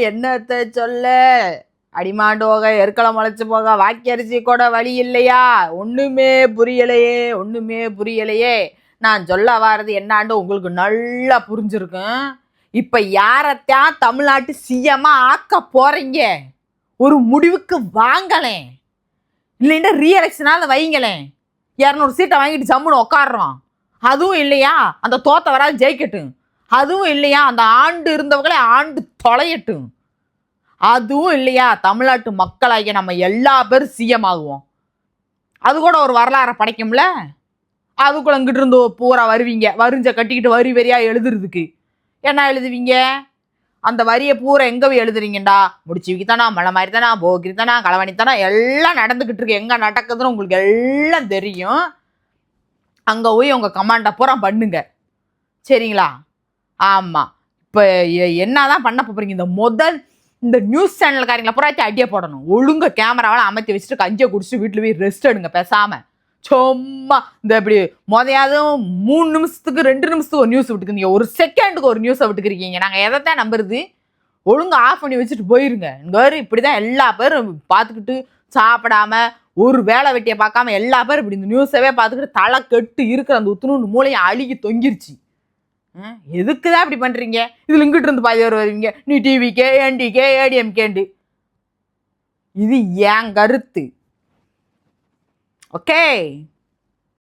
என்னத்த சொல்ல அடிமாண்டோக எருக்களை முளைச்சு போக வாக்கியரிசி கூட வழி இல்லையா? ஒண்ணுமே புரியலையே. நான் சொல்ல வாரது என்னான்னு உங்களுக்கு நல்லா புரிஞ்சிருக்கும். இப்ப யாரத்தான் தமிழ்நாட்டு சிஎம்மா ஆக்க போறீங்க? ஒரு முடிவுக்கு வாங்கலேன், இல்லைன்னா ரீஎலெக்ஷனால வைங்களேன். 200 சீட்டை வாங்கிட்டு ஜம்முன்னு உட்காடுறோம். அதுவும் இல்லையா அந்த தோத்த வராது ஜெயிக்கட்டும். அதுவும் இல்லையா அந்த ஆண்டு இருந்தவங்களே ஆண்டு தொலையட்டும். அதுவும் இல்லையா தமிழ்நாட்டு மக்களாகிய நம்ம எல்லா பேரும் சிஎம் ஆகுவோம். அது கூட ஒரு வரலாறை படைக்கும்ல. அதுக்குள்ள இங்கிட்டு இருந்து பூரா வருவீங்க, வரிஞ்ச கட்டிக்கிட்டு வரி வரியா எழுதுறதுக்கு. என்ன எழுதுவீங்க? அந்த வரியை பூரா எங்க போய் எழுதுறீங்கடா? முடிச்சுவிக்கு தானா, மழை மாதிரி தானா, போகிரி தானா, களவாணி தானா, எல்லாம் நடந்துகிட்டு இருக்கு. எங்க நடக்குதுன்னு உங்களுக்கு எல்லாம் தெரியும். அங்க போய் உங்க கமாண்டை பூரா பண்ணுங்க, சரிங்களா? ஆமா, இப்ப என்னதான் பண்ண போறீங்க? இந்த நியூஸ் சேனல்காரங்களை பூராத்தி அடியே போடணும். ஒழுங்க கேமராவெல்லாம் அமைத்தி வச்சுட்டு கஞ்சியை குடிச்சிட்டு வீட்டுல போய் ரெஸ்ட் எடுங்க பேசாம. சும்மா இந்த இப்படி மொதையாதும் 3 நிமிஷத்துக்கு 2 நிமிஷத்துக்கு ஒரு நியூஸ் விட்டுக்கிறீங்க, ஒரு செகண்டுக்கு ஒரு நியூஸை விட்டுக்கிறீங்க. நாங்க எதைத்தான் நம்புறது? ஒழுங்கு ஆஃப் பண்ணி வச்சுட்டு போயிருங்க. இங்க இப்படிதான் எல்லா பேரும் பார்த்துக்கிட்டு சாப்பிடாம ஒரு வேலை வெட்டியை பார்க்காம எல்லா பேரும் இப்படி இந்த நியூஸவே பார்த்துக்கிட்டு தலை கெட்டு இருக்கிற அந்த உத்துணு மூளையை அழுகி தொங்கிருச்சு. எதுக்குதான் இப்படி பண்றீங்க? இதுல இங்கிட்டு இருந்து பாதி பேர் வருவீங்க, நீ டிவிக்கே, என்டிக்கே, ஏடிஎம்கேண்டு. இது என் கருத்து. ஓகே.